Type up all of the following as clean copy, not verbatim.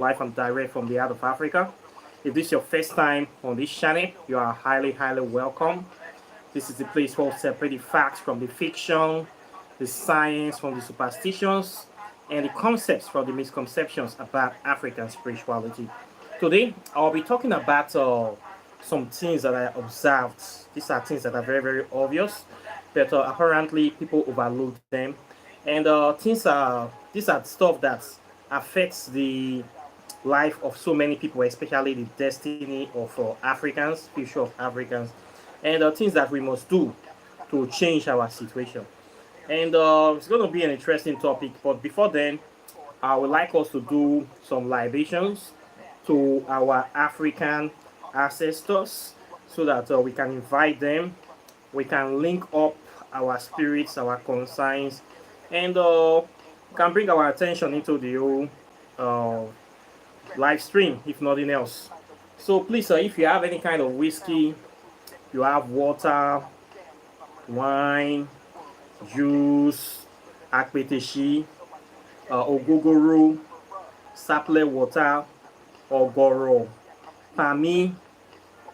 live and direct from the heart of Africa. If this is your first time on this channel, you are highly welcome. This is the place where we separate the facts from the fiction, the science from the superstitions, and the concepts from the misconceptions about African spirituality. Today, I'll be talking about some things that I observed. These are things that are very obvious, but apparently people overlook them. And these are stuff that affects the life of so many people, especially the destiny of Africans, future of Africans, and things that we must do to change our situation. And it's going to be an interesting topic. But before then, I would like us to do some libations to our African ancestors so that we can invite them, we can link up our spirits, our concerns, and can bring our attention into the whole uh, live stream, if nothing else. So please, if you have any kind of whiskey, you have water, wine, juice, akpeteshi, ogogoro, saple water, ogoro, palmy,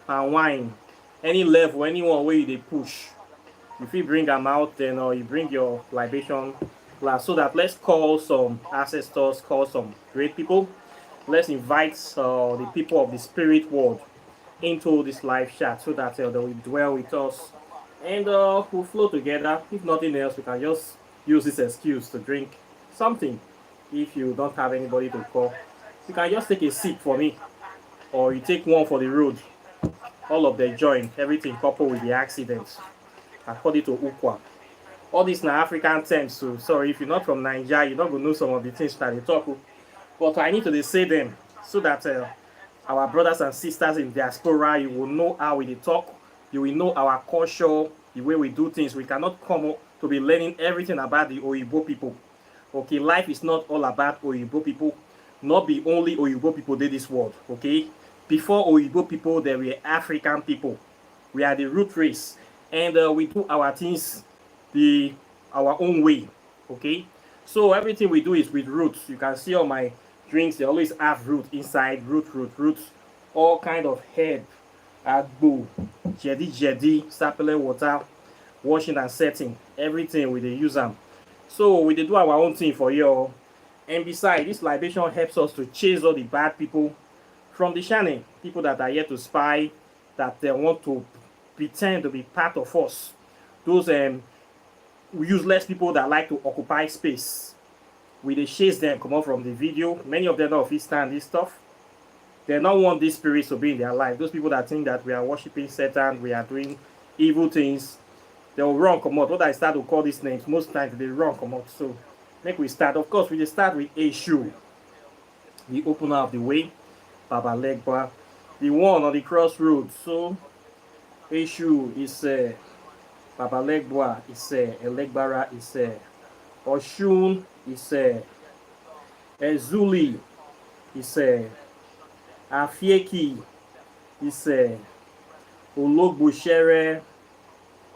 and wine, any level, anyone where you dey push, if you bring them out, then you bring your libation glass so that let's call some ancestors, call some great people. Let's invite the people of the spirit world into this live chat so that they will dwell with us and we'll flow together. If nothing else, we can just use this excuse to drink something. If you don't have anybody to call, you can just take a sip for me, or you take one for the road. All of the join, everything coupled with the accidents, according to Ukwa. All these na African terms, so sorry if you're not from Nigeria, you're not going to know some of the things that they talk. But I need to say them so that our brothers and sisters in diaspora, you will know how we talk, you will know our culture, the way we do things. We cannot come to be learning everything about the Oyibo people. Okay, life is not all about Oyibo people. Not be only Oyibo people did this world. Okay, before Oyibo people, there were African people. We are the root race, and we do our things our own way. Okay, so everything we do is with roots. You can see all my drinks, they always have root inside, roots, all kind of herb, agbo, jedi, sapele water, washing and setting, everything we dey use them. So we dey do our own thing for you. And besides, this libation helps us to chase all the bad people from the channel, people that are here to spy, that they want to pretend to be part of us. Those useless people that like to occupy space. We dey chase them come out from the video. Many of them don't fit stand this stuff. They don't want these spirits to be in their life. Those people that think that we are worshiping Satan, we are doing evil things, they will run come out. What I start to call these names, most times they run come out. So make we start. Of course, we just start with Eshu, the opener of the way, Baba Legba, the one on the crossroads. So Eshu is Baba Legba is Elegbara is Oshun is Ezuli is Afieki is Ologboshere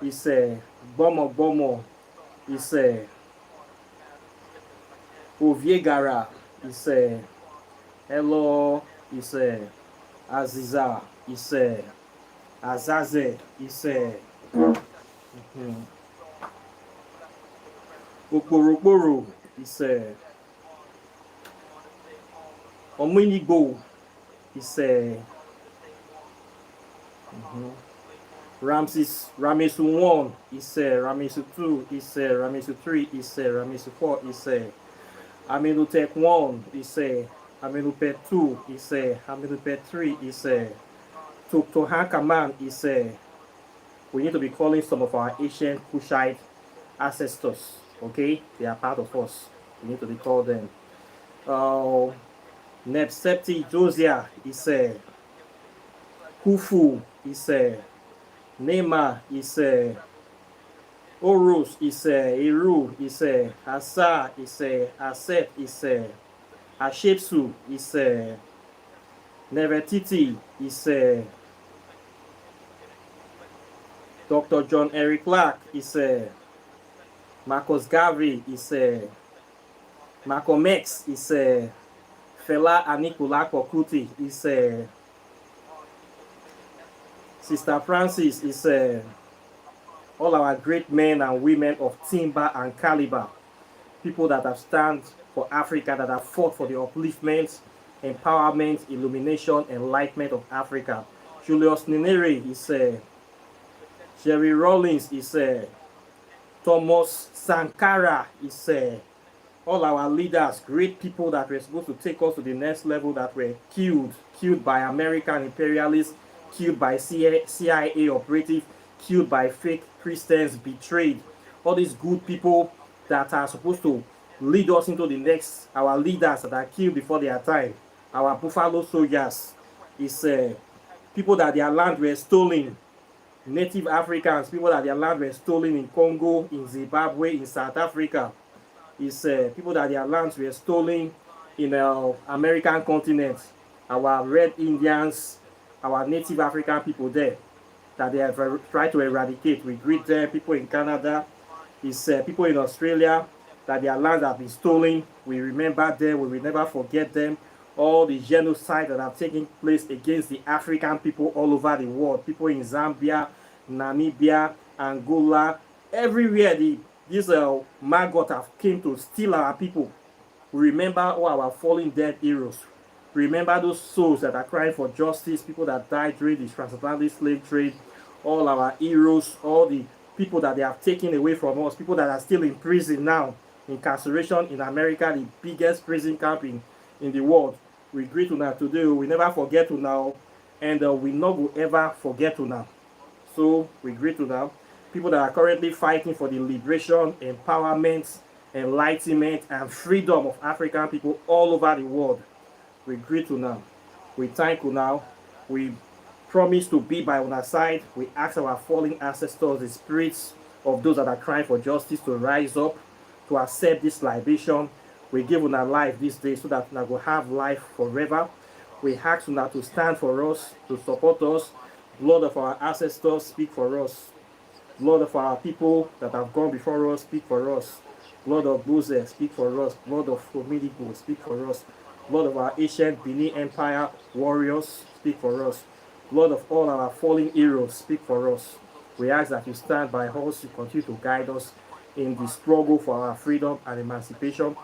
is Bomo is Oviegara is Elo is Aziza is Azaze is Okporokporo is Ominigbo is Ramesu 1 is Ramesu 2 is Ramesu 3 is Ramesu 4 is Amenhotep 1 is Amenhotep 2 is Amenhotep 3 is Tutankhamun is we need to be calling some of our ancient Kushite ancestors. Okay, they are part of us. We need to be called them. Nepsepti Josiah is Khufu is Nema is Horus is Eru is Asa is Aset is Ashepsu is Nefertiti is Dr. John Eric Clark is Marcus Garvey is Malcolm X is Fela Anikulapo Kuti is Sister Francis is all our great men and women of timber and caliber, people that have stand for Africa, that have fought for the upliftment, empowerment, illumination, enlightenment of Africa. Julius Nyerere is Jerry Rawlings is Thomas Sankara is all our leaders, great people that were supposed to take us to the next level, that were killed by American imperialists, killed by CIA operatives, killed by fake Christians, betrayed. All these good people that are supposed to lead us into the next, our leaders that are killed before their time, our buffalo soldiers, is people that their land were stolen, native Africans, people that their land were stolen in Congo, in Zimbabwe, in South Africa, is people that their lands were stolen in American continent, our red Indians, our native African people there, that they have tried to eradicate. We greet them, people in Canada, is people in Australia, that their lands have been stolen. We remember them, we will never forget them. All the genocide that have taken place against the African people all over the world, people in Zambia, Namibia, Angola, everywhere these maggot have came to steal our people. We remember all our fallen dead heroes. Remember those souls that are crying for justice, people that died during the transatlantic slave trade, all our heroes, all the people that they have taken away from us, people that are still in prison now, incarceration in America, the biggest prison camp in the world. We greet you now today. We never forget you now, and we not will ever forget you now. So we greet you now. People that are currently fighting for the liberation, empowerment, enlightenment, and freedom of African people all over the world. We greet you now. We thank you now. We promise to be by our side. We ask our fallen ancestors, the spirits of those that are crying for justice, to rise up, to accept this libation. We give una life this day so that we will have life forever. We ask una to stand for us, to support us. Blood of our ancestors, speak for us. Blood of our people that have gone before us, speak for us. Blood of Buze, speak for us. Blood of Fomidigo, speak for us. Blood of our ancient Benin Empire warriors, speak for us. Blood of all our fallen heroes, speak for us. We ask that you stand by us, you continue to guide us in the struggle for our freedom and emancipation.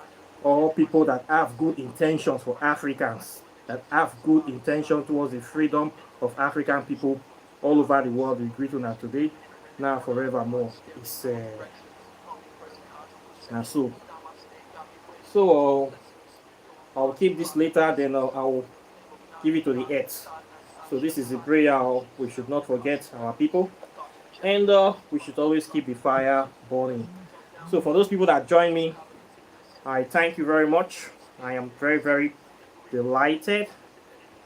All people that have good intentions for Africans, that have good intention towards the freedom of African people all over the world, we greet you now today, now forevermore. It's so I'll keep this later, then I'll give it to the earth. So this is a prayer. We should not forget our people, and we should always keep the fire burning. So for those people that join me, I thank you very much. I am very, very delighted.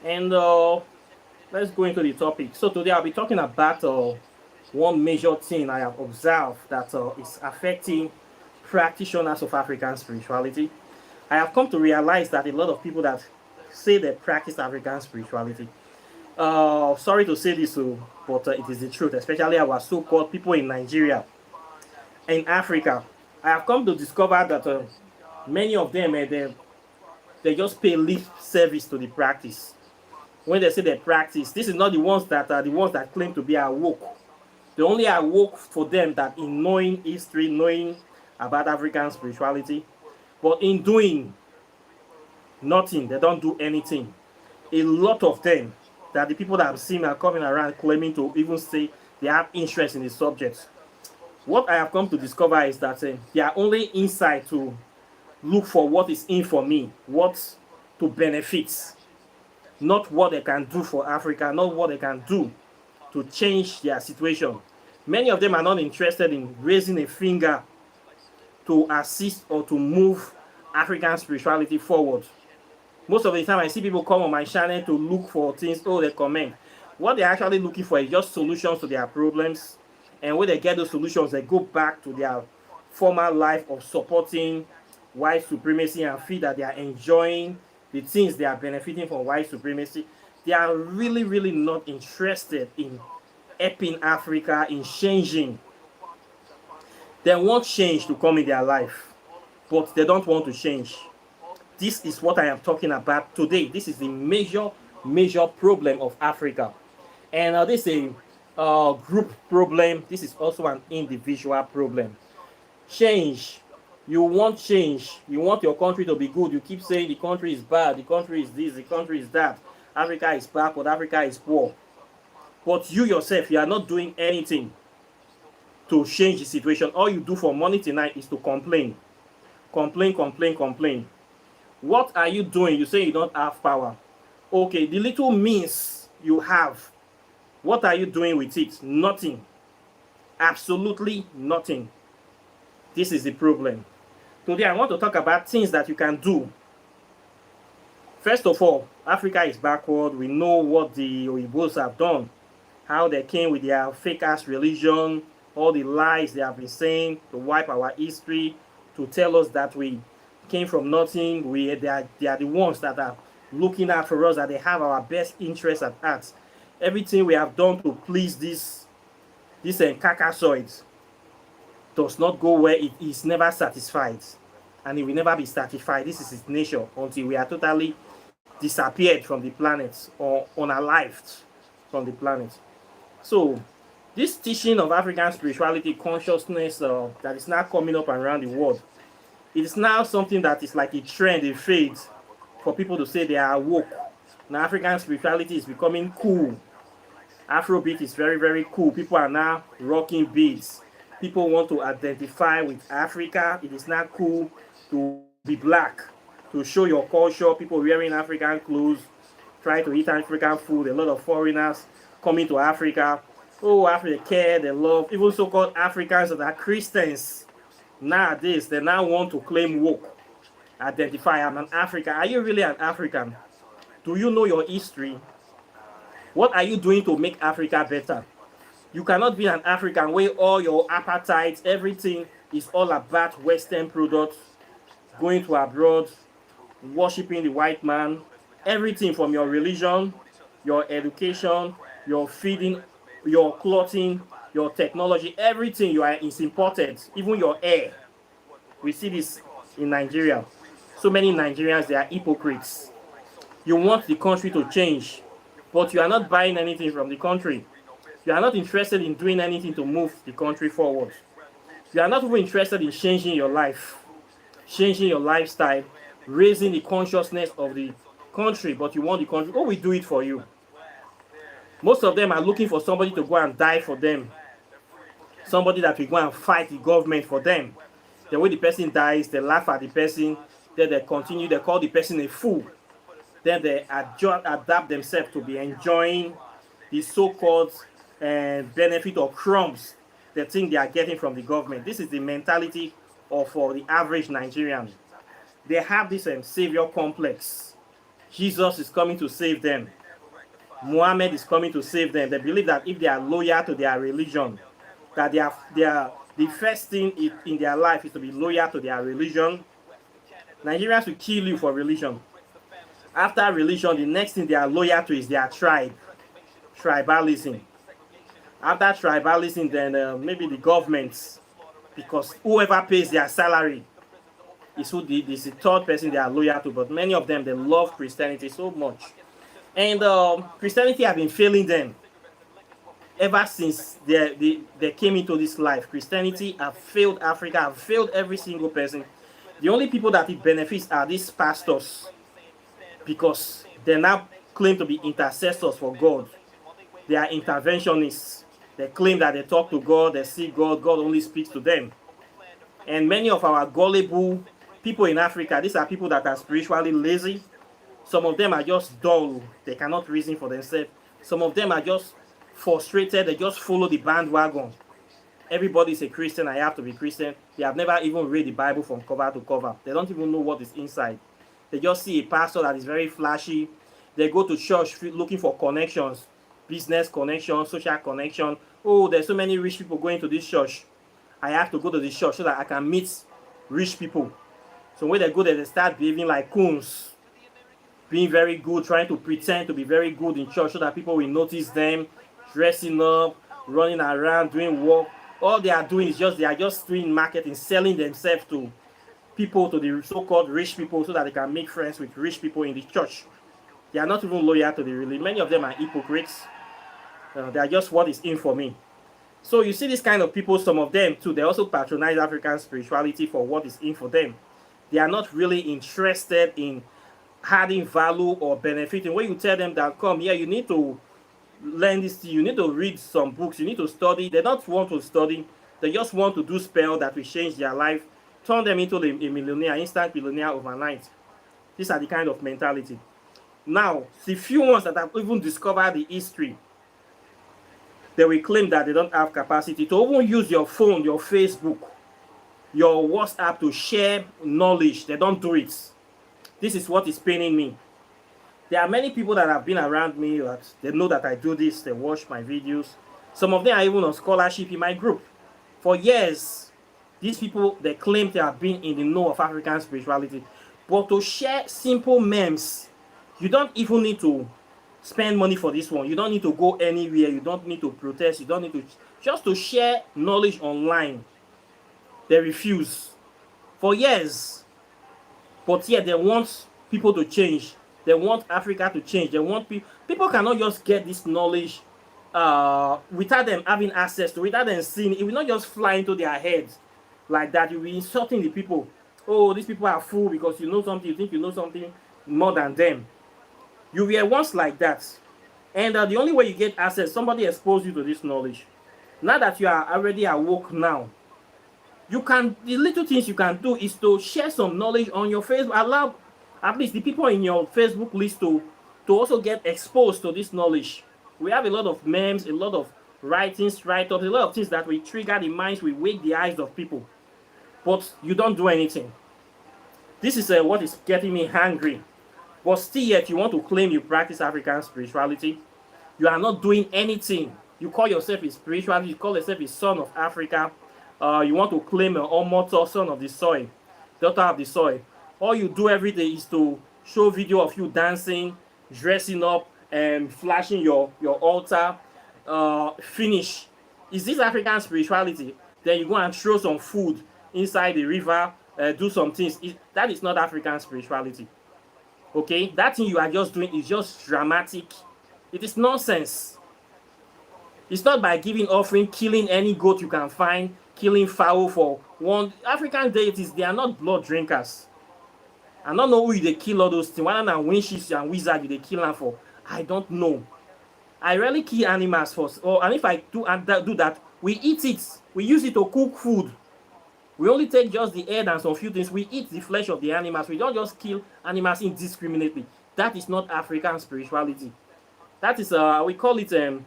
And let's go into the topic. So today I'll be talking about one major thing I have observed that is affecting practitioners of African spirituality. I have come to realize that a lot of people that say they practice African spirituality, sorry to say this, but it is the truth, especially our so-called people in Nigeria, in Africa. I have come to discover that many of them, they just pay lip service to the practice. When they say they practice, this is not the ones that are the ones that claim to be awoke. They only awoke for them that in knowing history, knowing about African spirituality, but in doing nothing, they don't do anything. A lot of them, that the people that I've seen are coming around claiming to even say they have interest in the subject. What I have come to discover is that they are only inside to look for what is in for me, what to benefit, not what they can do for Africa, not what they can do to change their situation. Many of them are not interested in raising a finger to assist or to move African spirituality forward. Most of the time I see people come on my channel to look for things, they comment. What they're actually looking for is just solutions to their problems. And when they get those solutions, they go back to their former life of supporting white supremacy and feel that they are enjoying the things they are benefiting from white supremacy. They are really, really not interested in helping Africa, in changing. They want change to come in their life, but they don't want to change. This is what I am talking about today. This is the major problem of Africa. And this is a group problem. This is also an individual problem. Change. You want change. You want your country to be good. You keep saying the country is bad, the country is this, the country is that. Africa is backward, Africa is poor. But you yourself, you are not doing anything to change the situation. All you do for money tonight is to complain. Complain, complain, complain. What are you doing? You say you don't have power. Okay, the little means you have, what are you doing with it? Nothing. Absolutely nothing. This is the problem. Today I want to talk about things that you can do. First of all, Africa is backward. We know what the Oyibos have done. How they came with their fake-ass religion, all the lies they have been saying to wipe our history, to tell us that we came from nothing. They are the ones that are looking out for us, that they have our best interests at heart. Everything we have done to please this Caucasoids does not go where it is never satisfied. And it will never be satisfied. This is its nature until we are totally disappeared from the planet or unalived from the planet. So, this teaching of African spirituality, consciousness that is now coming up around the world, it is now something that is like a trend, a fad for people to say they are woke. Now, African spirituality is becoming cool. Afrobeat is very, very cool. People are now rocking beats. People want to identify with Africa. It is not cool to be black, to show your culture. People wearing African clothes, try to eat African food. A lot of foreigners coming to Africa. Oh, Africa care, they love. Even so-called Africans that are Christians nowadays, they now want to claim woke. Identify, I'm an African. Are you really an African? Do you know your history? What are you doing to make Africa better? You cannot be an African where all your appetites, everything is all about Western products, going to abroad, worshiping the white man, everything from your religion, your education, your feeding, your clothing, your technology, everything is imported, even your air. We see this in Nigeria. So many Nigerians, they are hypocrites. You want the country to change, but you are not buying anything from the country. You are not interested in doing anything to move the country forward. You are not even interested in changing your life, changing your lifestyle, raising the consciousness of the country, but you want the country. Oh, we do it for you. Most of them are looking for somebody to go and die for them. Somebody that will go and fight the government for them. The way the person dies, they laugh at the person, then they continue, they call the person a fool. Then they adapt themselves to be enjoying the so-called benefit or crumbs they think they are getting from the government. This is the mentality of the average Nigerian. They have this savior complex. Jesus is coming to save them. Muhammad is coming to save them. They believe that if they are loyal to their religion, that the first thing in their life is to be loyal to their religion. Nigerians will kill you for religion. After religion, the next thing they are loyal to is their tribe. Tribalism. After tribalism, then maybe the government, because whoever pays their salary is the third person they are loyal to. But many of them, they love Christianity so much. And Christianity have been failing them ever since they came into this life. Christianity have failed Africa, have failed every single person. The only people that it benefits are these pastors, because they now claim to be intercessors for God. They are interventionists. They claim that they talk to God, they see God, God only speaks to them. And many of our gullible people in Africa, these are people that are spiritually lazy. Some of them are just dull. They cannot reason for themselves. Some of them are just frustrated. They just follow the bandwagon. Everybody is a Christian. I have to be Christian. They have never even read the Bible from cover to cover. They don't even know what is inside. They just see a pastor that is very flashy. They go to church looking for connections, business connection, social connection. Oh, there's so many rich people going to this church. I have to go to this church so that I can meet rich people. So when they go there, they start behaving like coons, being very good, trying to pretend to be very good in church so that people will notice them, dressing up, running around, doing work. All they are doing is they are just doing marketing, selling themselves to people to the so-called rich people so that they can make friends with rich people in the church. They are not even loyal to the religion. Many of them are hypocrites. They are just what is in for me. So you see this kind of people, some of them too, they also patronize African spirituality for what is in for them. They are not really interested in adding value or benefiting. When you tell them that, come here, you need to learn this, you need to read some books, you need to study, they don't want to study. They just want to do spell that will change their life, turn them into a millionaire, instant millionaire overnight. These are the kind of mentality. Now, the few ones that have even discovered the history, they will claim that they don't have capacity to even use your phone, your Facebook, your WhatsApp to share knowledge. They don't do it. This is what is paining me. There are many people that have been around me that they know that I do this, they watch my videos. Some of them are even on scholarship in my group. For years, these people, they claim they have been in the know of African spirituality. But to share simple memes, you don't even need to spend money for this one. You don't need to go anywhere. You don't need to protest. You don't need to, just to share knowledge online. They refuse for years. But yet they want people to change. They want Africa to change. They want people cannot just get this knowledge without them having access to it, without them seeing it. It will not just fly into their heads like that. You'll be insulting the people. Oh, these people are fool because you know something. You think you know something more than them. You were once like that. And the only way you get access, somebody exposed you to this knowledge. Now that you are already awoke now, you can, the little things you can do is to share some knowledge on your Facebook. Allow at least the people in your Facebook list to also get exposed to this knowledge. We have a lot of memes, a lot of writings, write-ups, a lot of things that will trigger the minds, will wake the eyes of people. But you don't do anything. This is what is getting me angry. But still yet you want to claim you practice African spirituality. You are not doing anything. You call yourself a spiritualist, you call yourself a son of Africa. You want to claim an immortal son of the soil, daughter of the soil. All you do every day is to show video of you dancing, dressing up, and flashing your altar. Finish. Is this African spirituality? Then you go and throw some food inside the river, do some things. That is not African spirituality. Okay? That thing you are just doing is just dramatic. It is nonsense. It's not by giving offering, killing any goat you can find, killing fowl for one. African deities, they are not blood drinkers. I don't know who they kill all those things. Whether than witches and wizards they kill them for, I don't know. I rarely kill animals for, and if I do that, we eat it. We use it to cook food. We only take just the head and some few things. We eat the flesh of the animals. We don't just kill animals indiscriminately. That is not African spirituality. That is, we call it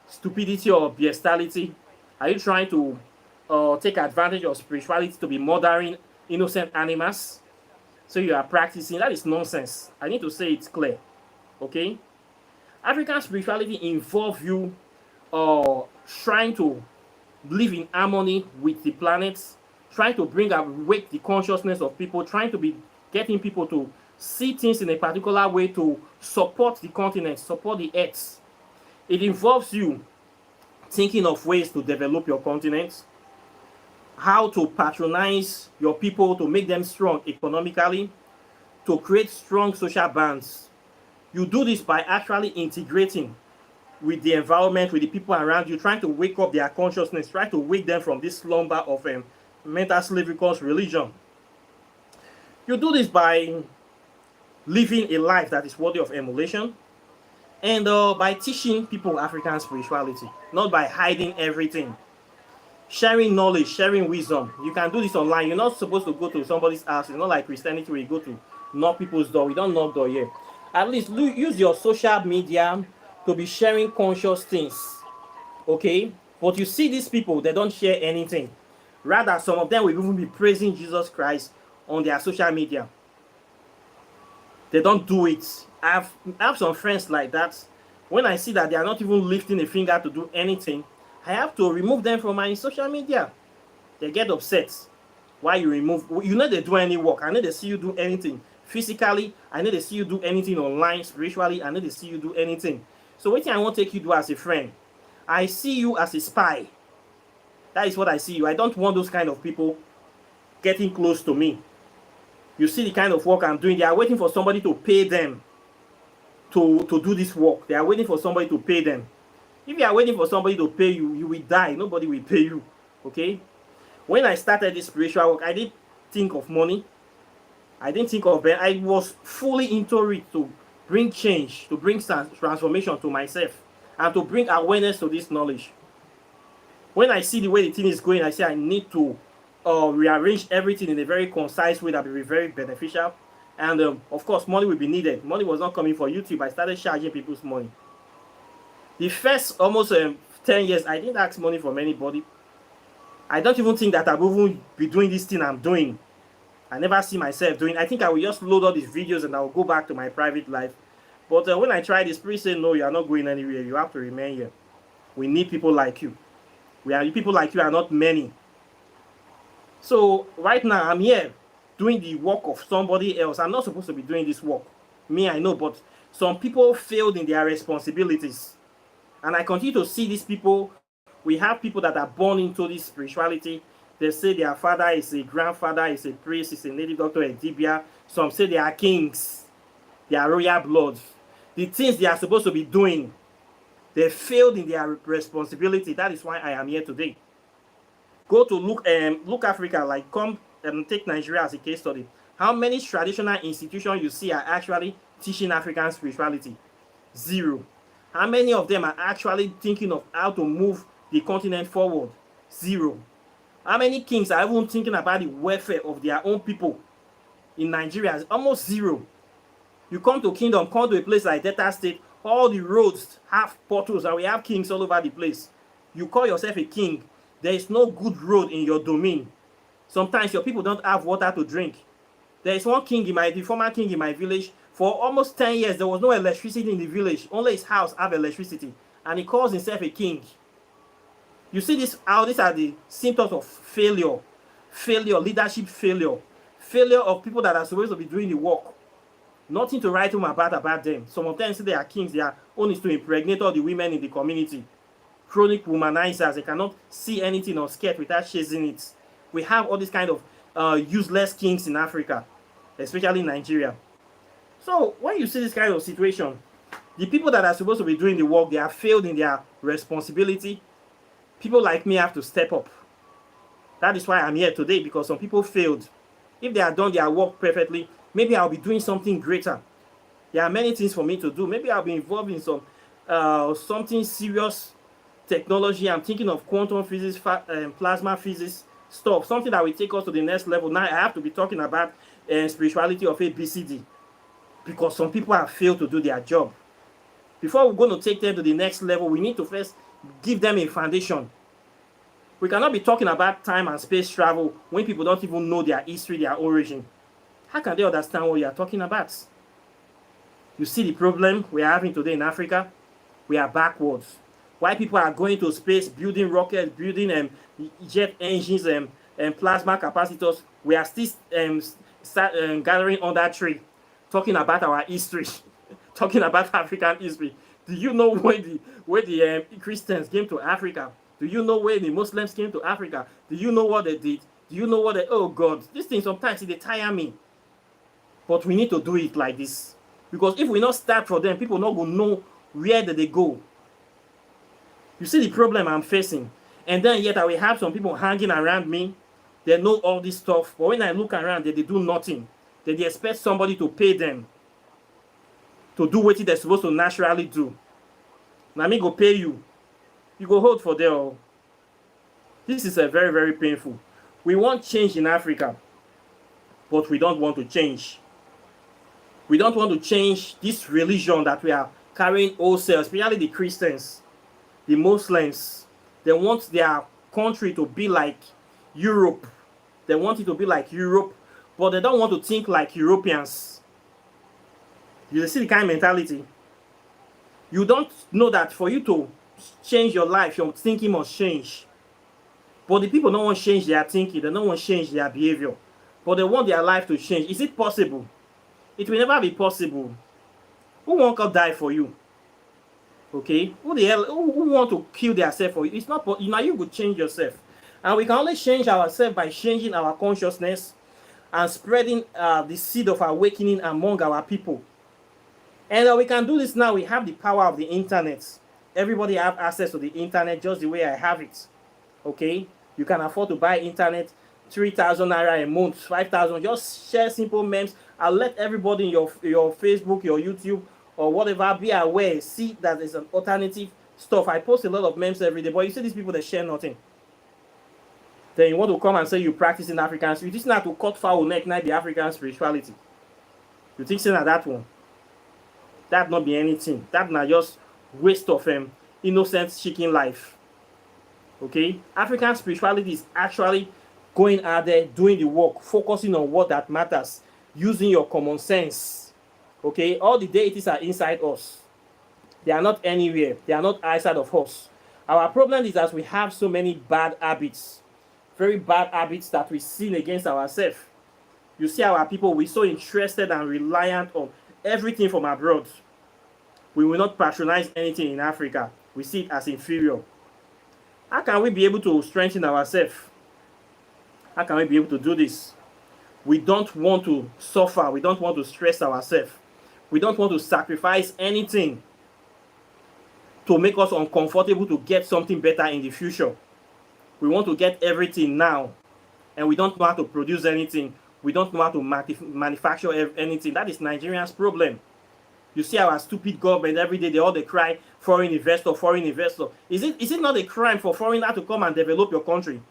stupidity or bestiality. Are you trying to take advantage of spirituality to be murdering innocent animals? So you are practicing. That is nonsense. I need to say it clear. Okay? African spirituality involves you trying to live in harmony with the planet, trying to wake the consciousness of people, trying to be getting people to see things in a particular way to support the continent, support the earth. It involves you thinking of ways to develop your continent, how to patronize your people to make them strong economically, to create strong social bonds. You do this by actually integrating with the environment, with the people around you, trying to wake up their consciousness, try to wake them from this slumber of mental slavery called religion. You do this by living a life that is worthy of emulation, and by teaching people African spirituality, not by hiding everything. Sharing knowledge, sharing wisdom. You can do this online. You're not supposed to go to somebody's house. It's not like Christianity where you go to knock people's door. We don't knock door here. At least use your social media to be sharing conscious things. Okay? But you see these people, they don't share anything. Rather, some of them will even be praising Jesus Christ on their social media. They don't do it. I have some friends like that. When I see that they are not even lifting a finger to do anything, I have to remove them from my social media. They get upset. Why you remove? You know they do any work. I know they see you do anything physically. I know they see you do anything online, spiritually. I know they see you do anything. So what thing I want to take you do as a friend? I see you as a spy. That is what I see you. I don't want those kind of people getting close to me. You see the kind of work I'm doing. They are waiting for somebody to pay them to do this work. They are waiting for somebody to pay them. If you are waiting for somebody to pay you, you will die. Nobody will pay you. Okay? When I started this spiritual work, I didn't think of money. I didn't think of it. I was fully into it to bring change, to bring transformation to myself, and to bring awareness to this knowledge. When I see the way the thing is going, I say I need to rearrange everything in a very concise way that will be very beneficial. And of course, money will be needed. Money was not coming for YouTube. I started charging people's money. The first almost 10 years, I didn't ask money from anybody. I don't even think that I will even be doing this thing I'm doing. I never see myself doing. I think I will just load all these videos and I will go back to my private life. But when I tried, the spirit said, no, you are not going anywhere. You have to remain here. We need people like you. People like you are not many. So right now, I'm here doing the work of somebody else. I'm not supposed to be doing this work. Me, I know, but some people failed in their responsibilities. And I continue to see these people. We have people that are born into this spirituality. They say their father is a grandfather, is a priest, is a native doctor, a dibia. Some say they are kings. They are royal blood. The things they are supposed to be doing, they failed in their responsibility. That is why I am here today. Go to look Africa, like come and take Nigeria as a case study. How many traditional institutions you see are actually teaching African spirituality? Zero. How many of them are actually thinking of how to move the continent forward? Zero. How many kings are even thinking about the welfare of their own people? In Nigeria, almost zero. You come to kingdom, come to a place like Delta State, all the roads have potholes and we have kings all over the place. You call yourself a king, there is no good road in your domain. Sometimes your people don't have water to drink. There is one king the former king in my village, for almost 10 years there was no electricity in the village. Only his house have electricity. And he calls himself a king. You see this, how these are the symptoms of failure. Failure, leadership failure. Failure of people that are supposed to be doing the work. Nothing to write home about them. Some of them say they are kings. Their own is to impregnate all the women in the community. Chronic womanizers. They cannot see anything or skirt without chasing it. We have all these kind of useless kings in Africa, especially Nigeria. So when you see this kind of situation, the people that are supposed to be doing the work, they have failed in their responsibility. People like me have to step up. That is why I'm here today, because some people failed. If they had done their work perfectly, maybe I'll be doing something greater. There are many things for me to do. Maybe I'll be involved in some something serious technology. I'm thinking of quantum physics, plasma physics stuff, something that will take us to the next level. Now I have to be talking about spirituality of ABCD, because some people have failed to do their job. Before we're going to take them to the next level, we need to first give them a foundation. We cannot be talking about time and space travel when people don't even know their history, their origin. How can they understand what you are talking about? You see the problem we are having today in Africa? We are backwards. Why people are going to space, building rockets, building jet engines and plasma capacitors, we are still gathering under a tree, talking about our history, talking about African history. Do you know where the Christians came to Africa? Do you know where the Muslims came to Africa? Do you know what they did? Do you know what they... Oh God, these things sometimes they tire me. But we need to do it like this. Because if we not start for them, people not going to know where did they go. You see the problem I'm facing. And then yet I will have some people hanging around me. They know all this stuff. But when I look around, they do nothing. They expect somebody to pay them to do what they're supposed to naturally do. Now me go pay you. You go hold for them. This is a very, very painful. We want change in Africa, but we don't want to change. We don't want to change this religion that we are carrying wholesale, especially the Christians, the Muslims. They want their country to be like Europe. They want it to be like Europe, but they don't want to think like Europeans. You see the kind of mentality. You don't know that for you to change your life, your thinking must change. But the people don't want to change their thinking. They don't want to change their behavior. But they want their life to change. Is it possible? It will never be possible. Who won't die for you? Okay? Who the hell? Who want to kill themselves for you? It's not. Now you could change yourself. And we can only change ourselves by changing our consciousness, and spreading the seed of awakening among our people. And we can do this now. We have the power of the internet. Everybody have access to the internet just the way I have it. Okay, you can afford to buy internet, 3,000 naira a month, 5,000. Just share simple memes and let everybody in your Facebook, your YouTube, or whatever be aware. See that there's an alternative stuff. I post a lot of memes every day, but you see these people that share nothing. Then you want to come and say you practice in Africans. You just not to cut foul neck, not the African spirituality. You think saying that one? That not be anything. That not just waste of innocent chicken life. Okay, African spirituality is actually going out there, doing the work, focusing on what that matters, using your common sense. Okay, all the deities are inside us. They are not anywhere. They are not outside of us. Our problem is that we have so many bad habits, very bad habits that we sin against ourselves. You see our people, we're so interested and reliant on everything from abroad. We will not patronize anything in Africa. We see it as inferior. How can we be able to strengthen ourselves? How can we be able to do this? We don't want to suffer. We don't want to stress ourselves. We don't want to sacrifice anything to make us uncomfortable to get something better in the future. We want to get everything now. And we don't know how to produce anything. We don't know how to manufacture anything. That is Nigerians' problem. You see our stupid government every day, they cry, foreign investor, foreign investor. Is it not a crime for foreigners to come and develop your country?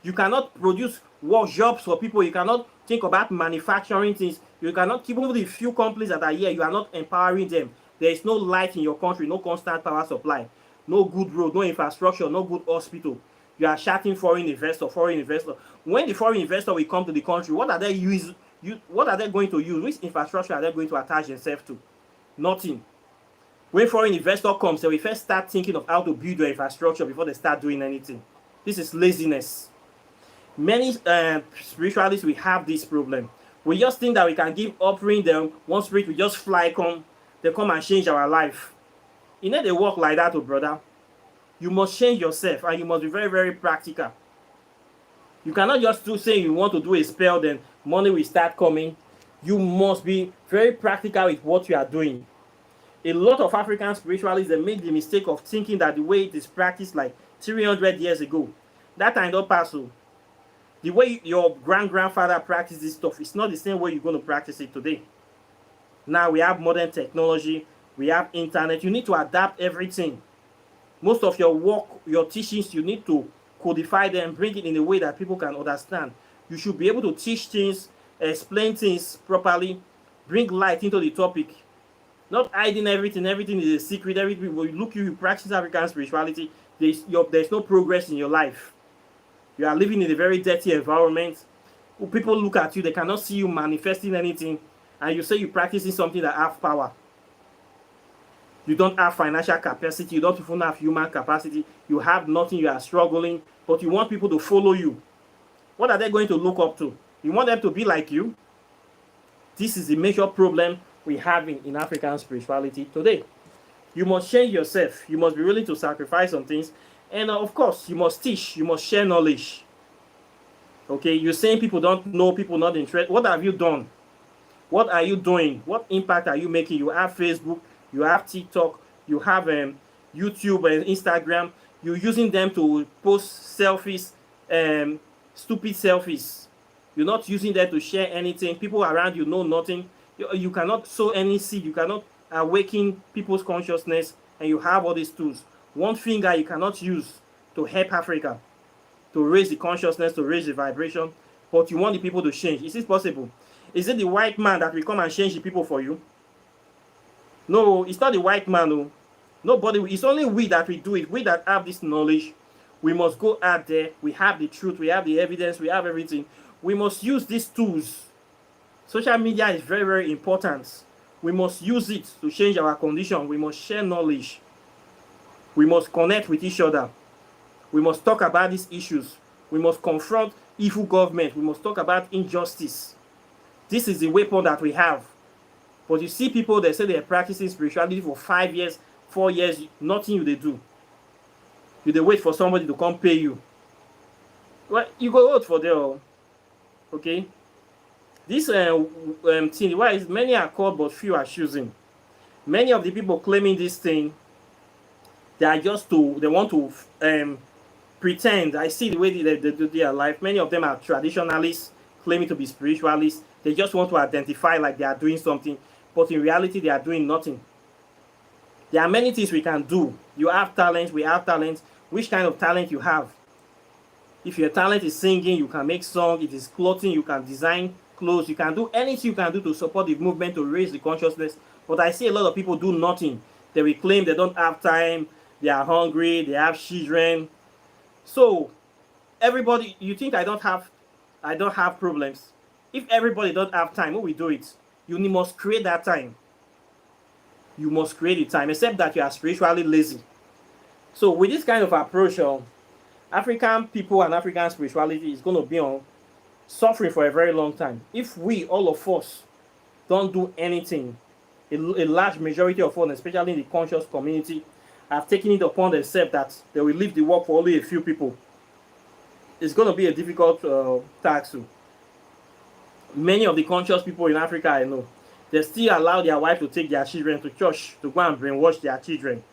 You cannot produce work jobs for people. You cannot think about manufacturing things. You cannot keep even the few companies that are here. You are not empowering them. There is no light in your country, no constant power supply, no good road, no infrastructure, no good hospital. You are shouting foreign investor, foreign investor. When the foreign investor will come to the country, what are they going to use? Which infrastructure are they going to attach themselves to? Nothing. When foreign investor comes, they will first start thinking of how to build your infrastructure before they start doing anything. This is laziness. Many spiritualists will have this problem. We just think that we can give offering them, one spirit will just fly come, they come and change our life. You know they work like that, oh brother. You must change yourself and you must be very, very practical. You cannot just say you want to do a spell, then money will start coming. You must be very practical with what you are doing. A lot of African spiritualists, they make the mistake of thinking that the way it is practiced like 300 years ago, that time don't pass. So the way your grandfather practiced this stuff, it's not the same way you're going to practice it today. Now we have modern technology, we have internet. You need to adapt everything. Most of your work, your teachings, you need to codify them, bring it in a way that people can understand. You should be able to teach things, explain things properly, bring light into the topic. Not hiding everything. Everything is a secret. Everything. When you practice African spirituality, there's no progress in your life. You are living in a very dirty environment. People look at you, they cannot see you manifesting anything, and you say you're practicing something that have power. You don't have financial capacity. You don't even have human capacity. You have nothing. You are struggling, but you want people to follow you. What are they going to look up to? You want them to be like you? This is the major problem we have in African spirituality today. You must change yourself. You must be willing to sacrifice some things. And of course, you must teach. You must share knowledge. Okay, you're saying people don't know, people not interested. What have you done? What are you doing? What impact are you making? You have Facebook, you have TikTok, you have YouTube and Instagram. You're using them to post selfies, stupid selfies. You're not using them to share anything. People around you know nothing. You cannot sow any seed. You cannot awaken people's consciousness. And you have all these tools. One finger you cannot use to help Africa, to raise the consciousness, to raise the vibration. But you want the people to change. Is this possible? Is it the white man that will come and change the people for you? No, it's not the white man. No. Nobody. It's only we that will do it. We that have this knowledge. We must go out there. We have the truth. We have the evidence. We have everything. We must use these tools. Social media is very, very important. We must use it to change our condition. We must share knowledge. We must connect with each other. We must talk about these issues. We must confront evil government. We must talk about injustice. This is the weapon that we have. But you see people, they say they're practicing spirituality for 5 years, 4 years, nothing they do. You wait for somebody to come pay you. Well, you go out for them. Okay? This thing, why is many are called but few are choosing. Many of the people claiming this thing, they want to pretend. I see the way they do their life. Many of them are traditionalists, claiming to be spiritualists. They just want to identify like they are doing something, but in reality, they are doing nothing. There are many things we can do. You have talent, we have talent. Which kind of talent you have? If your talent is singing, you can make songs. If it's clothing, you can design clothes. You can do anything you can do to support the movement, to raise the consciousness. But I see a lot of people do nothing. They will claim they don't have time, they are hungry, they have children. So everybody, you think I don't have problems? If everybody don't have time, who will do it? You must create that time. You must create the time, except that you are spiritually lazy. So with this kind of approach, African people and African spirituality is going to be on suffering for a very long time. If we, all of us, don't do anything, a large majority of us, especially in the conscious community, have taken it upon themselves that they will leave the work for only a few people. It's going to be a difficult task. Many of the conscious people in Africa, I know, they still allow their wife to take their children to church to go and brainwash their children.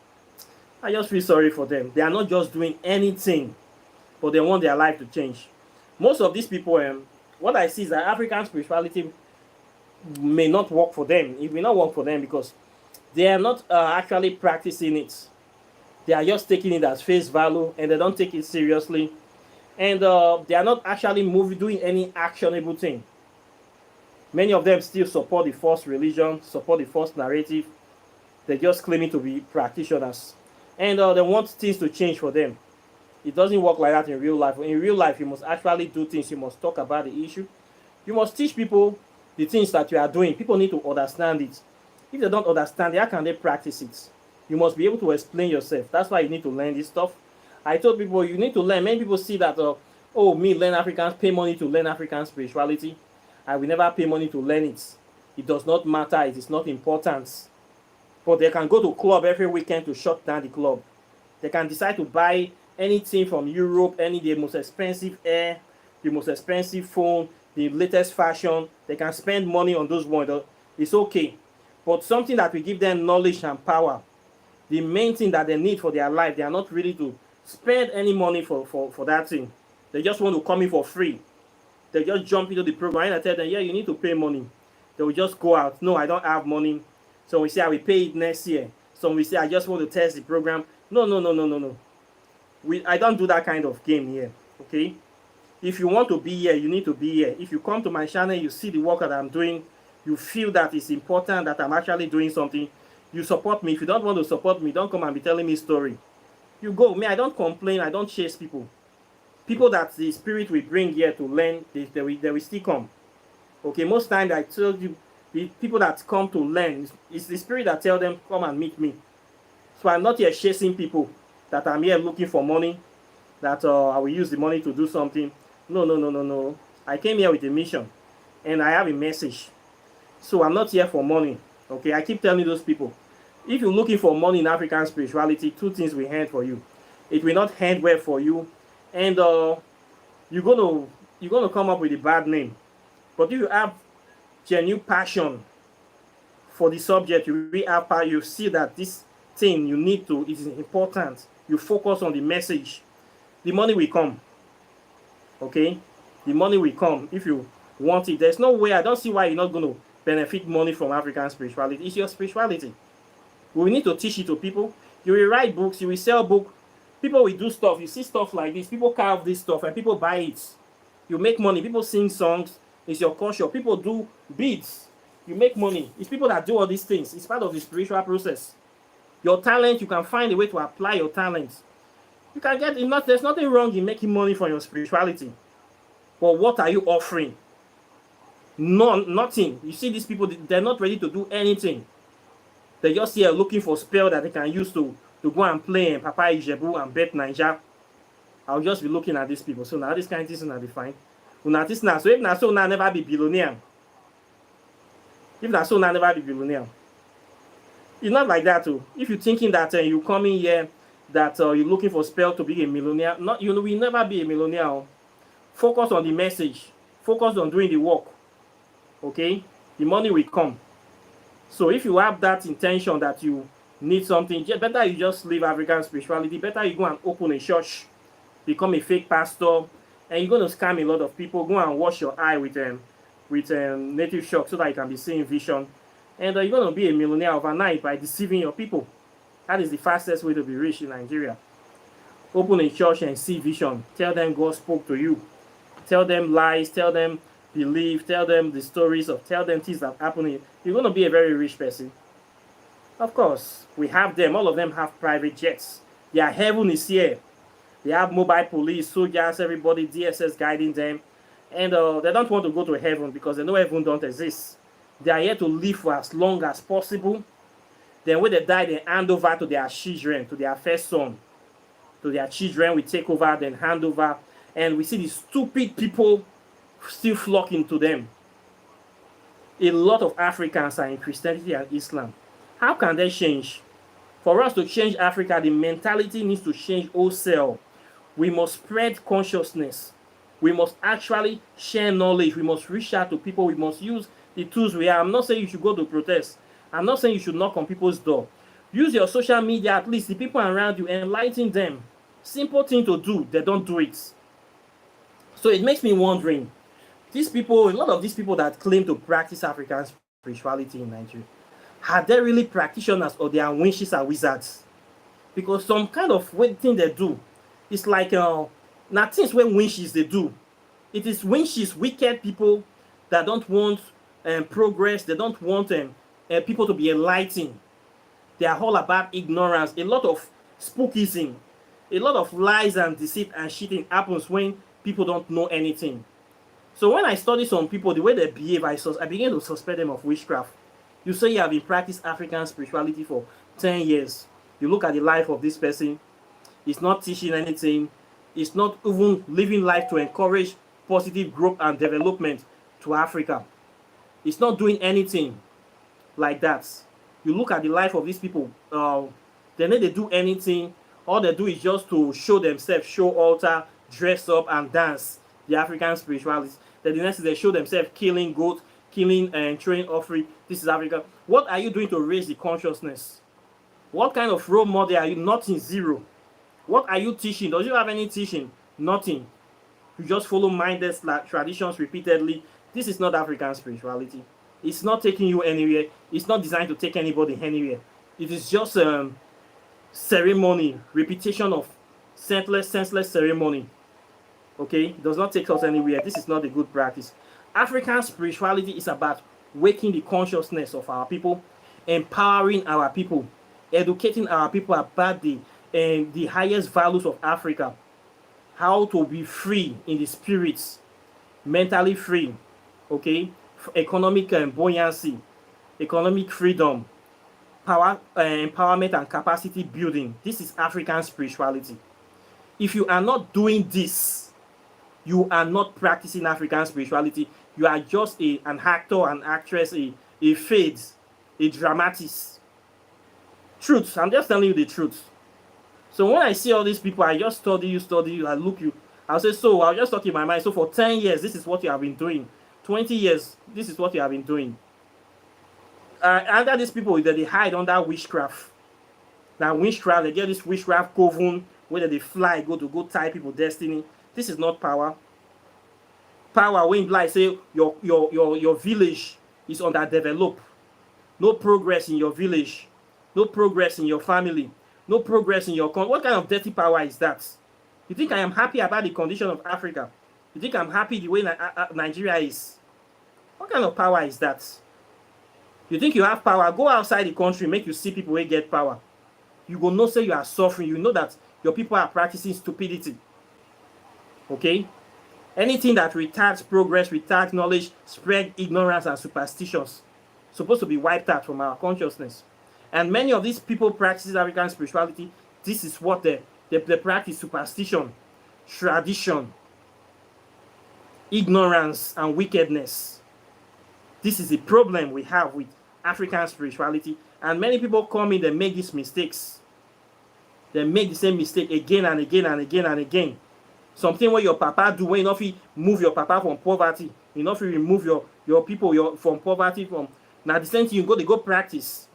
I just feel sorry for them. They are not just doing anything, but they want their life to change. Most of these people, what I see is that African spirituality may not work for them. It may not work for them because they are not actually practicing it. They are just taking it as face value, and they don't take it seriously. And they are not actually doing any actionable thing. Many of them still support the false religion, support the false narrative. They're just claiming to be practitioners. And they want things to change for them. It doesn't work like that in real life. In real life, you must actually do things. You must talk about the issue. You must teach people the things that you are doing. People need to understand it. If they don't understand it, how can they practice it? You must be able to explain yourself. That's why you need to learn this stuff. I told people you need to learn. Many people see that, learn Africans, pay money to learn African spirituality. I will never pay money to learn it. It does not matter. It is not important. But they can go to club every weekend to shut down the club. They can decide to buy anything from Europe, the most expensive air, the most expensive phone, the latest fashion. They can spend money on those ones. It's okay. But something that will give them knowledge and power, the main thing that they need for their life, they are not ready to spend any money for that thing. They just want to come in for free. They just jump into the program and I tell them, yeah, you need to pay money. They will just go out. No, I don't have money. So we say I will pay it next year. So we say I just want to test the program. No. I don't do that kind of game here. Okay? If you want to be here, you need to be here. If you come to my channel, you see the work that I'm doing, you feel that it's important that I'm actually doing something, you support me. If you don't want to support me, don't come and be telling me story. You go. Me, I don't complain. I don't chase people. People that the spirit will bring here to learn, they will still come. Okay, most times I told you, the people that come to learn, it's the spirit that tell them, come and meet me. So I'm not here chasing people that I'm here looking for money, that I will use the money to do something. No. I came here with a mission, and I have a message. So I'm not here for money. Okay, I keep telling those people, if you're looking for money in African spirituality, two things will end for you. It will not end well for you, and you're gonna come up with a bad name. But if you have genuine passion for the subject, you really have power, you see that this thing you need to is important. You focus on the message. The money will come. Okay? The money will come if you want it. There's no way, I don't see why you're not going to benefit money from African spirituality. It's your spirituality. We need to teach it to people. You will write books, you will sell books. People will do stuff. You see stuff like this. People carve this stuff and people buy it. You make money. People sing songs. It's your culture. People do beads. You make money. It's people that do all these things. It's part of the spiritual process. Your talent, you can find a way to apply your talent. You can get enough. There's nothing wrong in making money from your spirituality. But what are you offering? Nothing. You see these people, they're not ready to do anything. They're just here looking for spell that they can use to go and play in Papa Ijebu and Bet Niger. I'll just be looking at these people. So now this kind of things will be fine. So if not so now never be billionaire. If not so now never be billionaire. It's not like that too. If you're thinking that you come in here, that you're looking for spell to be a millionaire, you will never be a millionaire. Focus on the message. Focus on doing the work. Okay, the money will come. So if you have that intention that you need something, better you just leave African spirituality. Better you go and open a church, become a fake pastor, and you're going to scam a lot of people. Go and wash your eye with native shock so that you can be seeing vision, and you're going to be a millionaire overnight by deceiving your people. That is the fastest way to be rich in Nigeria. Open a church and see vision. Tell them God spoke to you. Tell them lies. Tell them belief. Tell them the stories of. Tell them things that happen. You're going to be a very rich person. Of course, we have them. All of them have private jets. Their heaven is here. They have mobile police, soldiers, everybody, DSS guiding them. And they don't want to go to heaven because they know heaven don't exist. They are here to live for as long as possible. Then when they die, they hand over to their children, to their first son. To their children, we take over, then hand over. And we see the stupid people still flocking to them. A lot of Africans are in Christianity and Islam. How can they change? For us to change Africa, the mentality needs to change wholesale. We must spread consciousness. We must actually share knowledge. We must reach out to people. We must use the tools we have. I'm not saying you should go to protest. I'm not saying you should knock on people's door. Use your social media, at least the people around you, enlighten them. Simple thing to do, they don't do it. So it makes me wondering, these people, a lot of these people that claim to practice African spirituality in Nigeria, are they really practitioners or they are witches or wizards? Because some kind of thing they do, it's like now things when witches they do. It is witches, wicked people that don't want progress. They don't want people to be enlightened. They are all about ignorance. A lot of spookism, a lot of lies and deceit and cheating happens when people don't know anything. So when I study some people, the way they behave, I begin to suspect them of witchcraft. You say you have been practicing African spirituality for 10 years. You look at the life of this person. It's not teaching anything. It's not even living life to encourage positive growth and development to Africa. It's not doing anything like that. You look at the life of these people. They don't do anything. All they do is just to show themselves, show altar, dress up and dance. The African spirituality. Then the next is they show themselves killing goats, killing and throwing offering. This is Africa. What are you doing to raise the consciousness? What kind of role model are you? Nothing, zero. What are you teaching? Does you have any teaching? Nothing. You just follow mindless traditions repeatedly. This is not African spirituality. It's not taking you anywhere. It's not designed to take anybody anywhere. It is just ceremony, repetition of senseless ceremony. Okay? It does not take us anywhere. This is not a good practice. African spirituality is about waking the consciousness of our people, empowering our people, educating our people about the highest values of Africa, how to be free in the spirits, mentally free, okay, economic buoyancy, economic freedom, power, empowerment and capacity building. This is African spirituality. If you are not doing this, you are not practicing African spirituality. You are just an actor, an actress, a fade, a dramatist. Truth. I'm just telling you the truth. So when I see all these people, I just study you, I look you. I'll say, so I'll just talk in my mind. So for 10 years, this is what you have been doing. 20 years, this is what you have been doing. Under these people, they hide under witchcraft. Now witchcraft, they get this witchcraft coven where they fly, go tie people destiny. This is not power. Power when like say your village is underdeveloped. No progress in your village. No progress in your family. No progress in your country. What kind of dirty power is that? You think I am happy about the condition of Africa? You think I'm happy the way Nigeria is? What kind of power is that? You think you have power? Go outside the country, make you see people who get power. You go know say you are suffering. You know that your people are practicing stupidity. Okay? Anything that retards progress, retards knowledge, spread ignorance and superstitions, supposed to be wiped out from our consciousness. And many of these people practice African spirituality. This is what they practice: superstition, tradition, ignorance, and wickedness. This is the problem we have with African spirituality. And many people come in, they make these mistakes. They make the same mistake again and again and again and again. Something where your papa do, when you know if you move your papa from poverty, you know if you remove your people, your from poverty, from now the same thing you go, they go practice.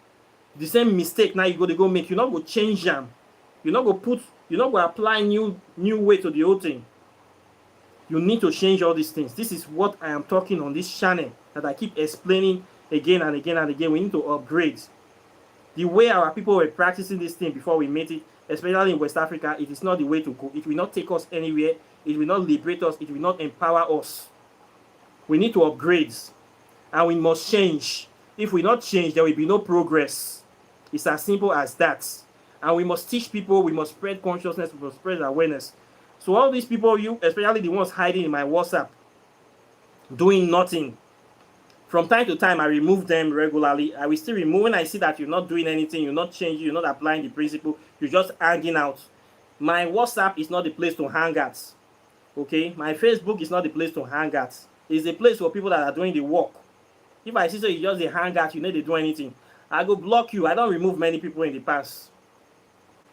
The same mistake now you go, they go make. You not go change them. You not go put, you not go apply new way to the whole thing. You need to change all these things. This is what I am talking on this channel that I keep explaining again and again and again. We need to upgrade. The way our people were practicing this thing before we made it, especially in West Africa, it is not the way to go. It will not take us anywhere. It will not liberate us. It will not empower us. We need to upgrade. And we must change. If we not change, there will be no progress. It's as simple as that. And we must teach people. We must spread consciousness. We must spread awareness. So all these people, you, especially the ones hiding in my WhatsApp, doing nothing. From time to time, I remove them regularly. I will still remove when I see that you're not doing anything, you're not changing, you're not applying the principle, you're just hanging out. My WhatsApp is not the place to hang out. Okay? My Facebook is not the place to hang out. It's a place for people that are doing the work. If I see so you just a hang out, you know they do anything, I go block you. I don't remove many people in the past.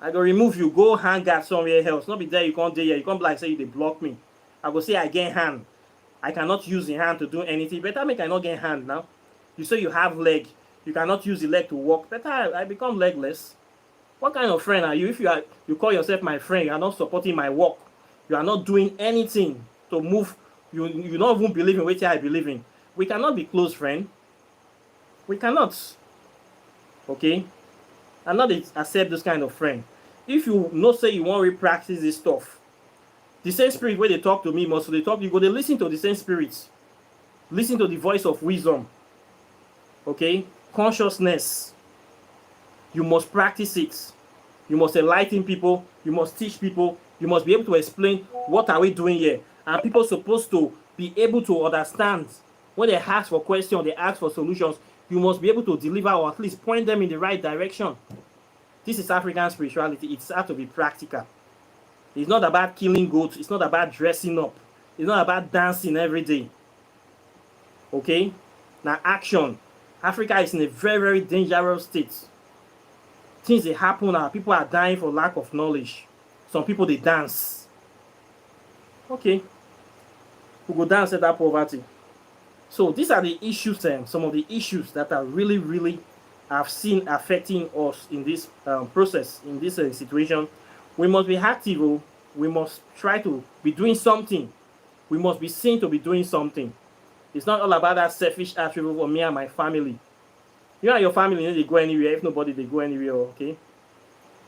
I go remove you, go hang out somewhere else. Not be there, you can't do here. You can't be like say they block me. I go say I get hand. I cannot use the hand to do anything. Better make I not get hand now. You say you have leg. You cannot use the leg to walk. Better I become legless. What kind of friend are you? If you call yourself my friend, you are not supporting my work. You are not doing anything to move. You don't even believe in what I believe in. We cannot be close friends. We cannot. Okay? I'm not accept this kind of friend. If you know say you want to practice this stuff, the same spirit where they talk to me must they talk, you go they listen to the same spirits. Listen to the voice of wisdom. Okay? Consciousness. You must practice it. You must enlighten people. You must teach people. You must be able to explain what are we doing here. And people are supposed to be able to understand. When they ask for questions, they ask for solutions, you must be able to deliver or at least point them in the right direction. This is African spirituality. It's has to be practical. It's not about killing goats. It's not about dressing up. It's not about dancing every day. Okay? Now action. Africa is in a very, very dangerous state. Things that happen now. People are dying for lack of knowledge. Some people, they dance. Okay. We go dance at that poverty. So these are the issues and some of the issues that are really, really I've seen affecting us in this process, in this situation. We must be active. We must try to be doing something. We must be seen to be doing something. It's not all about that selfish attribute for me and my family. You and your family, you know, they go anywhere. If nobody, they go anywhere, okay?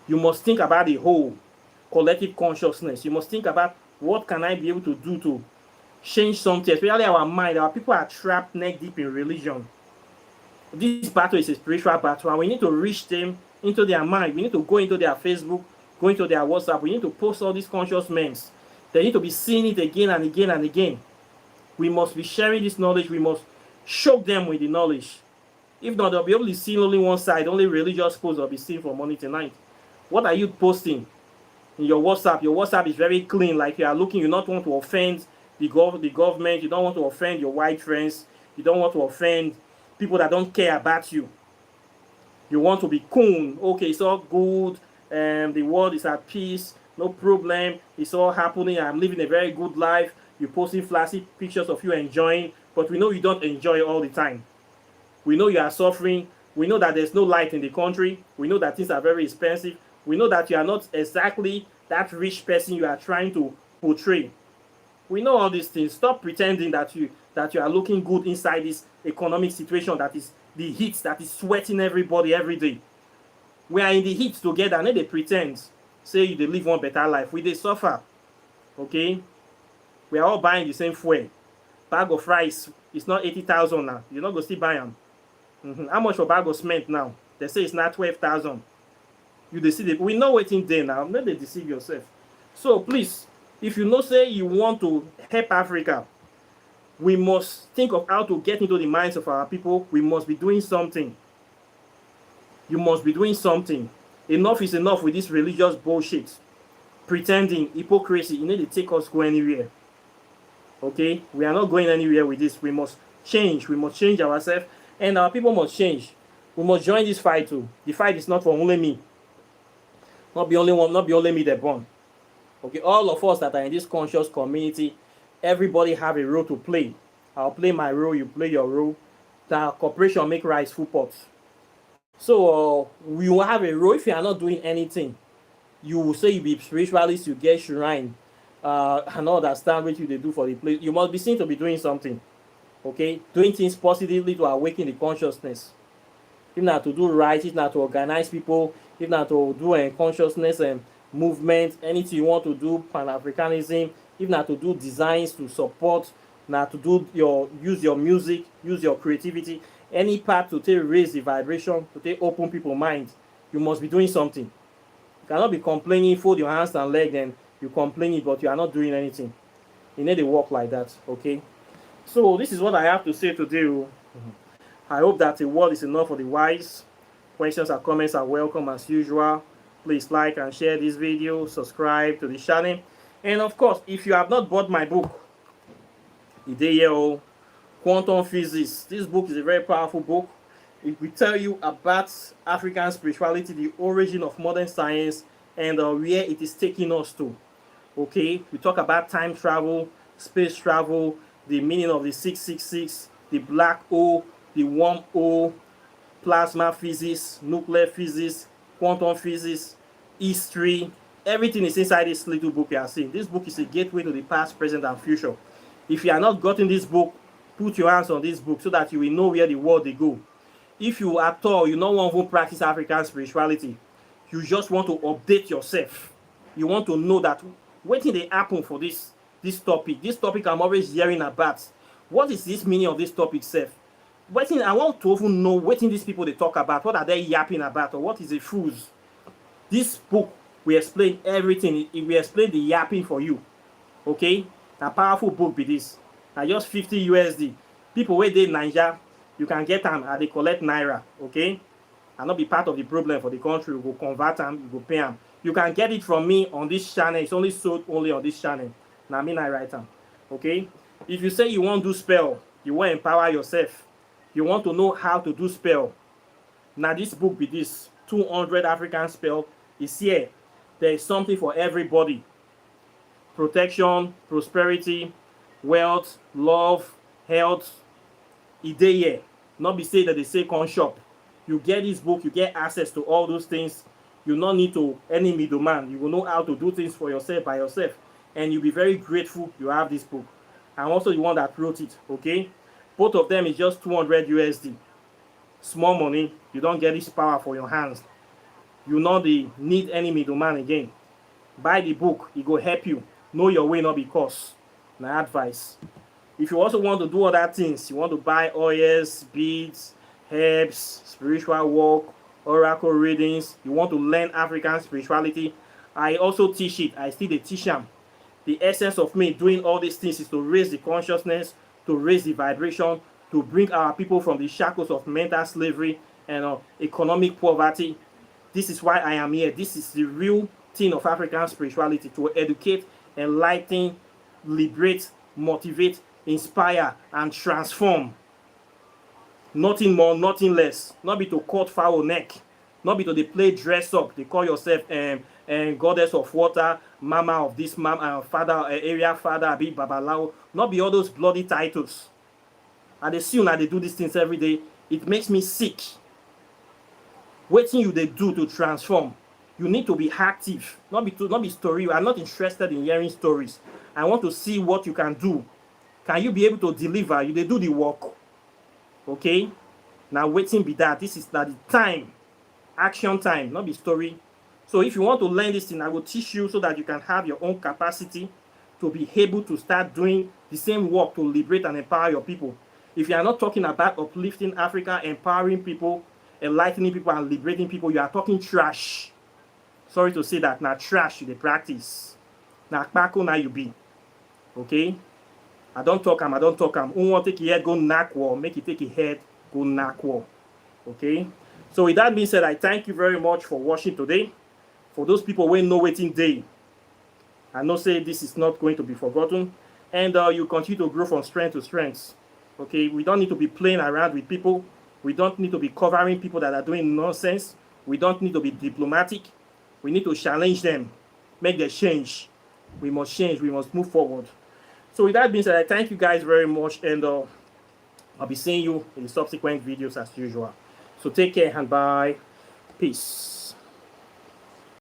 You must think about the whole collective consciousness. You must think about what can I be able to do to change something, especially our mind. Our people are trapped neck deep in religion. This battle is a spiritual battle, and we need to reach them into their mind. We need to go into their Facebook, go into their WhatsApp. We need to post all these conscious memes. They need to be seeing it again and again and again. We must be sharing this knowledge. We must shock them with the knowledge. If not, they'll be able to see only one side, only religious posts will be seen from morning to night. What are you posting in your WhatsApp? Your WhatsApp is very clean, like you are looking, you not want to offend the government, you don't want to offend your white friends, you don't want to offend people that don't care about you. You want to be cool. Okay, it's all good, the world is at peace, no problem, it's all happening, I'm living a very good life. You're posting flashy pictures of you enjoying, but we know you don't enjoy all the time. We know you are suffering. We know that there's no light in the country. We know that things are very expensive. We know that you are not exactly that rich person you are trying to portray. We know all these things. Stop pretending that you are looking good inside this economic situation that is the heat that is sweating everybody every day. We are in the heat together, and then they pretend, say they live one better life. We they suffer. Okay? We are all buying the same fuel. Bag of rice is not 80,000 now. You're not going to still buy them. How much for bag of cement now? They say it's not 12,000. You deceive. We know what's in there now. Let them deceive yourself. So please, if you know say you want to help Africa, we must think of how to get into the minds of our people. We must be doing something. You must be doing something. Enough is enough with this religious bullshit. Pretending, hypocrisy. You need to take us go anywhere. Okay? We are not going anywhere with this. We must change. We must change ourselves. And our people must change. We must join this fight too. The fight is not for only me. Not be only one, not be only me that born. Okay, all of us that are in this conscious community, everybody have a role to play. I'll play my role, you play your role. That cooperation make rice full pot. So we will have a role. If you are not doing anything, you will say you be spiritualist, you get shrine, and understand what you they do for the place. You must be seen to be doing something. Okay, doing things positively to awaken the consciousness. If not to do right, if not to organize people, if not to do consciousness and movement, anything you want to do, Pan-Africanism, if not to do designs to support, not to do use your music, use your creativity, any part to take raise the vibration, to take open people's mind, you must be doing something. You cannot be complaining, fold your hands and legs, and you complaining, but you are not doing anything. You need to work like that, okay? So this is what I have to say today. I hope that the word is enough for the wise. Questions and comments are welcome as usual. Please like and share this video, subscribe to the channel. And of course, if you have not bought my book, Ideo Quantum Physics, this book is a very powerful book. It will tell you about African spirituality, the origin of modern science, and where it is taking us to. Okay, we talk about time travel, space travel, the meaning of the 666, the black hole, the wormhole, plasma physics, nuclear physics, quantum physics, history. Everything is inside this little book you are seeing. This book is a gateway to the past, present, and future. If you are not gotten this book, put your hands on this book so that you will know where the world they go. If you at all, you don't want to practice African spirituality, you just want to update yourself. You want to know that what did they happen for this topic. This topic I'm always hearing about. What is this meaning of this topic, self? I want to even know what these people they talk about. What are they yapping about, or what is the fools? This book will explain everything. It will explain the yapping for you. Okay, a powerful book be this. Now just 50 USD. People where they Niger, you can get them and they collect naira. Okay, and not be part of the problem for the country. You go convert them, you go pay them. You can get it from me on this channel. It's only sold only on this channel. Now me I write them. Okay, if you say you want to do spell, you want to empower yourself, you want to know how to do spell. Now this book be this 200 African spell is here. There is something for everybody. Protection, prosperity, wealth, love, health. It dey here. Not be say that they say come shop. You get this book, you get access to all those things. You not need to any middleman. You will know how to do things for yourself by yourself. And you'll be very grateful you have this book. I'm also the one that wrote it, okay? Both of them is just 200 USD. Small money. You don't get this power for your hands. You not need any middleman again. Buy the book. It will help you. Know your way, not because. My advice. If you also want to do other things, you want to buy oils, beads, herbs, spiritual work, oracle readings, you want to learn African spirituality, I also teach it. I still teach them. The essence of me doing all these things is to raise the consciousness, to raise the vibration, to bring our people from the shackles of mental slavery and economic poverty. This is why I am here. This is the real thing of African spirituality, to educate, enlighten, liberate, motivate, inspire, and transform. Nothing more, nothing less. Not be to cut foul neck. Not be to they play dress up. They call yourself goddess of water, mama of this, mama, father, area father, abi babalao. Not be all those bloody titles. And they see you now they do these things every day. It makes me sick. Waiting you they do to transform. You need to be active. Not be story. I'm not interested in hearing stories. I want to see what you can do. Can you be able to deliver? You they do the work. Okay? Now waiting be that. This is not the time. Action time, not be story. So if you want to learn this thing, I will teach you so that you can have your own capacity to be able to start doing the same work to liberate and empower your people. If you are not talking about uplifting Africa, empowering people, enlightening people, and liberating people, you are talking trash. Sorry to say that. Now trash you dey practice. Now kpako now you be. Okay? I don't talk am. Who want take your head go knack wall, make you take your head go knack wall. Okay? So with that being said, I thank you very much for watching today. For those people who know waiting day, I know say this is not going to be forgotten. And you continue to grow from strength to strength. Okay, we don't need to be playing around with people. We don't need to be covering people that are doing nonsense. We don't need to be diplomatic. We need to challenge them, make the change. We must change, we must move forward. So with that being said, I thank you guys very much, and I'll be seeing you in the subsequent videos as usual. So take care and bye. Peace.